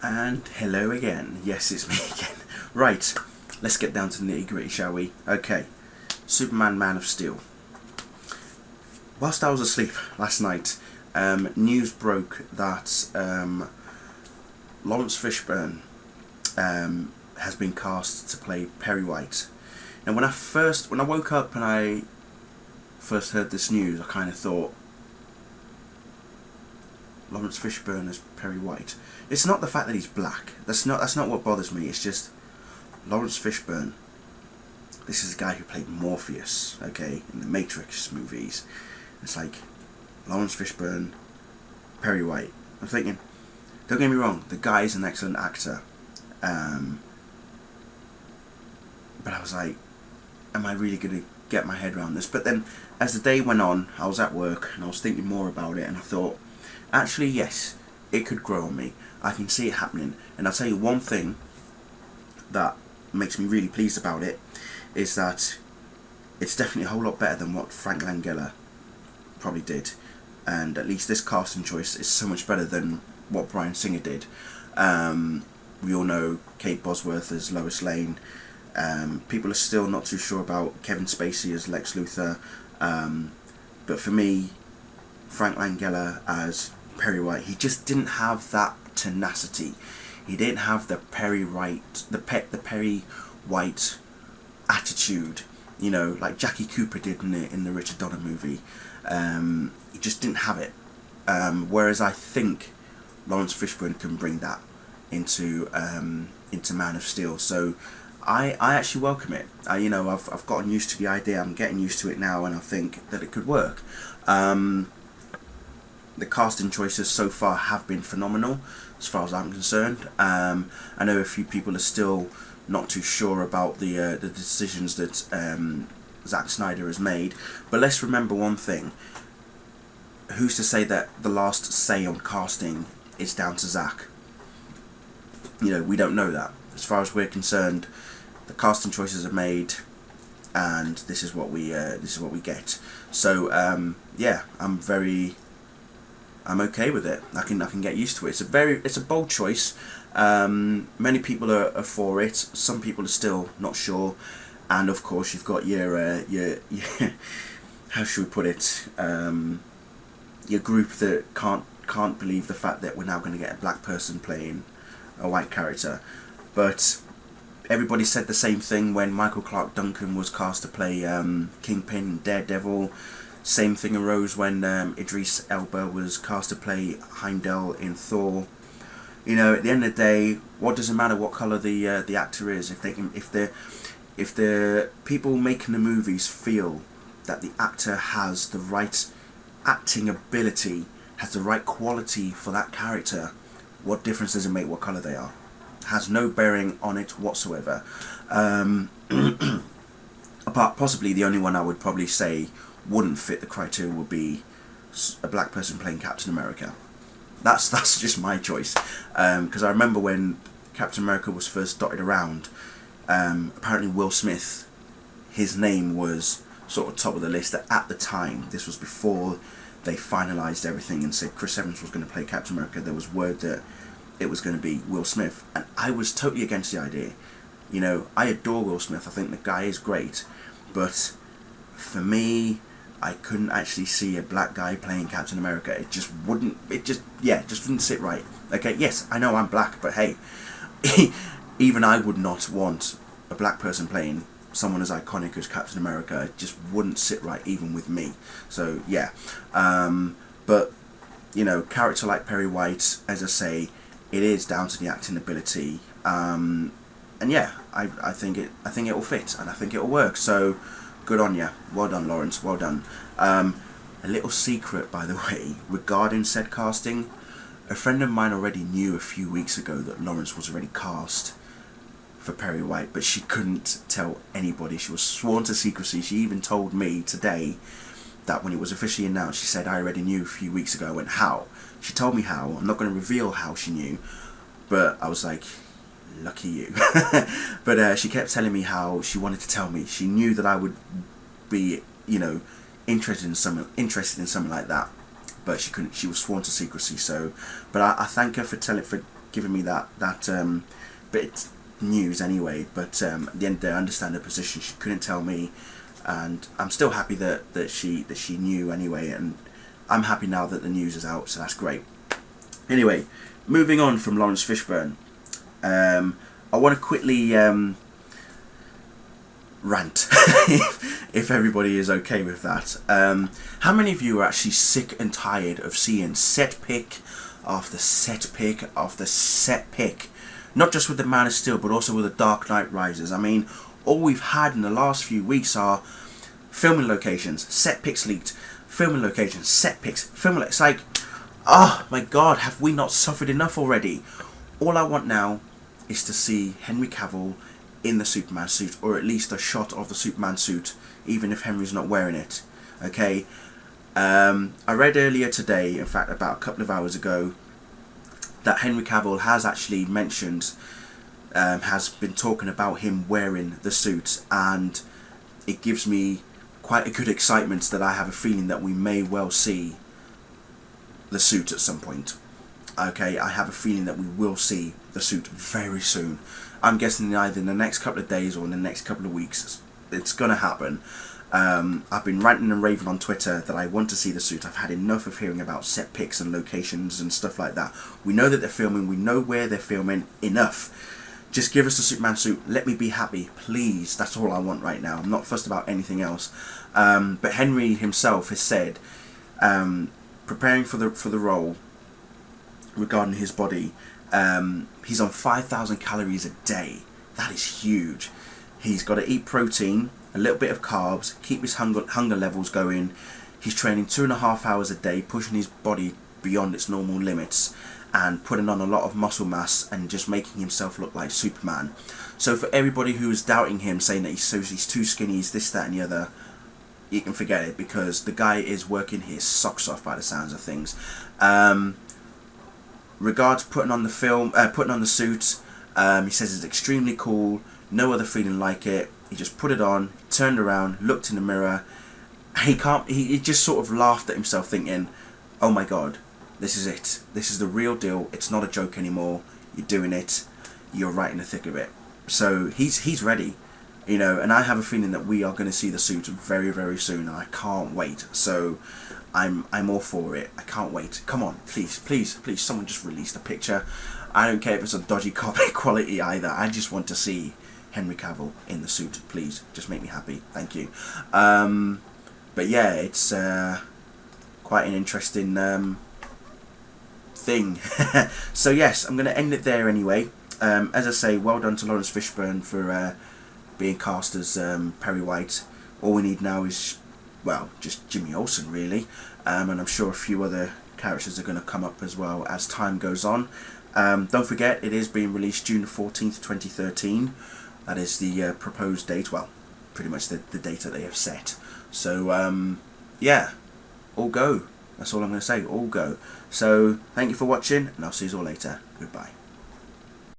And hello again. Yes, it's me again. Right, let's get down to the nitty gritty, shall we? Okay, Superman Man of Steel. Whilst I was asleep last night, news broke that Laurence Fishburne has been cast to play Perry White. Now, when I woke up and I first heard this news, I kind of thought, Laurence Fishburne as Perry White. It's not the fact that he's black. That's not what bothers me. It's just Laurence Fishburne. This is a guy who played Morpheus, okay, in the Matrix movies. It's like Laurence Fishburne, Perry White. I'm thinking, don't get me wrong, the guy is an excellent actor. But I was like, am I really going to get my head around this? But then, as the day went on, I was at work and I was thinking more about it, and I thought, actually, yes, it could grow on me. I can see it happening. And I'll tell you one thing that makes me really pleased about it is that it's definitely a whole lot better than what Frank Langella probably did. And at least this casting choice is so much better than what Bryan Singer did. We all know Kate Bosworth as Lois Lane. People are still not too sure about Kevin Spacey as Lex Luthor. But for me, Frank Langella as Perry White, he just didn't have that tenacity. He didn't have the Perry White, the Perry White attitude, you know, like Jackie Cooper did in the Richard Donner movie. He just didn't have it. Whereas I think Laurence Fishburne can bring that into Man of Steel. So I actually welcome it. I've gotten used to the idea. I'm getting used to it now, and I think that it could work. The casting choices so far have been phenomenal, as far as I'm concerned. I know a few people are still not too sure about the decisions that Zack Snyder has made, but let's remember one thing. Who's to say that the last say on casting is down to Zack? You know, we don't know that. As far as we're concerned, the casting choices are made, and this is what we get. So yeah, I'm okay with it. I can get used to it. It's a bold choice. Many people are for it. Some people are still not sure. And of course, you've got your how should we put it? Your group that can't believe the fact that we're now going to get a black person playing a white character. But everybody said the same thing when Michael Clarke Duncan was cast to play Kingpin in Daredevil. Same thing arose when Idris Elba was cast to play Heimdall in Thor. You know, at the end of the day, what does it matter what colour the actor is? If the people making the movies feel that the actor has the right acting ability, has the right quality for that character, what difference does it make what colour they are? Has no bearing on it whatsoever. Apart, possibly the only one I would probably say wouldn't fit the criteria would be a black person playing Captain America. That's just my choice, because I remember when Captain America was first dotted around, apparently Will Smith, his name was sort of top of the list at the time. This was before they finalised everything and said Chris Evans was going to play Captain America. There was word that it was going to be Will Smith, and I was totally against the idea. You know, I adore Will Smith. I think the guy is great, but for me, I couldn't actually see a black guy playing Captain America. It just didn't sit right. Okay, yes, I know I'm black, but hey, even I would not want a black person playing someone as iconic as Captain America. It just wouldn't sit right even with me. So yeah, but you know, character like Perry White, as I say, it is down to the acting ability. And yeah, I think it will fit, and I think it will work. So good on you. Well done, Laurence. Well done. A little secret, by the way, regarding said casting. A friend of mine already knew a few weeks ago that Laurence was already cast for Perry White, but she couldn't tell anybody. She was sworn to secrecy. She even told me today that when it was officially announced, she said, I already knew a few weeks ago. I went, how? She told me how. I'm not going to reveal how she knew, but I was like, lucky you. But she kept telling me how she wanted to tell me. She knew that I would be, you know, interested in something like that, but she couldn't. She was sworn to secrecy. So, but I thank her for giving me that bit news anyway. But at the end of the day, I understand her position. She couldn't tell me, and I'm still happy that she knew anyway. And I'm happy now that the news is out, so that's great. Anyway, moving on from Laurence Fishburne, I want to quickly rant, if everybody is okay with that. How many of you are actually sick and tired of seeing set pick after set pick after set pick? Not just with the Man of Steel, but also with the Dark Knight Rises. I mean, all we've had in the last few weeks are filming locations, set picks leaked, filming locations, set picks, it's like, oh my god, have we not suffered enough already? All I want now is to see Henry Cavill in the Superman suit, or at least a shot of the Superman suit, even if Henry's not wearing it. Okay, I read earlier today, in fact about a couple of hours ago, that Henry Cavill has actually mentioned, has been talking about him wearing the suit, and it gives me quite a good excitement that I have a feeling that we may well see the suit at some point. Okay, I have a feeling that we will see the suit very soon. I'm guessing either in the next couple of days or in the next couple of weeks. It's gonna happen. I've been ranting and raving on Twitter that I want to see the suit. I've had enough of hearing about set pics and locations and stuff like that. We know that they're filming, we know where they're filming, enough. Just give us the Superman suit, let me be happy, please. That's all I want right now. I'm not fussed about anything else. But Henry himself has said, preparing for the role, regarding his body, he's on 5,000 calories a day. That is huge. He's got to eat protein, a little bit of carbs, keep his hunger levels going. He's training 2.5 hours a day, pushing his body beyond its normal limits and putting on a lot of muscle mass and just making himself look like Superman. So for everybody who is doubting him, saying that he's too skinny, he's this, that and the other, you can forget it, because the guy is working his socks off by the sounds of things. Regards putting on the suit, he says it's extremely cool, no other feeling like it. He just put it on, turned around, looked in the mirror. He just sort of laughed at himself, thinking, oh my god, this is it, this is the real deal, it's not a joke anymore, you're doing it, you're right in the thick of it. So he's ready, you know, and I have a feeling that we are going to see the suit very, very soon, and I can't wait. So I'm all for it. I can't wait. Come on, please, please, please, someone just release the picture. I don't care if it's a dodgy copy quality either. I just want to see Henry Cavill in the suit, please. Just make me happy. Thank you. But yeah, it's quite an interesting thing. So yes, I'm going to end it there anyway. As I say, well done to Laurence Fishburne for being cast as Perry White. All we need now is, well, just Jimmy Olsen really, and I'm sure a few other characters are going to come up as well as time goes on. Don't forget, it is being released June 14th 2013. That is the proposed date, well, pretty much the date that they have set. So yeah, all go. That's all I'm going to say, all go. So thank you for watching, and I'll see you all later. Goodbye.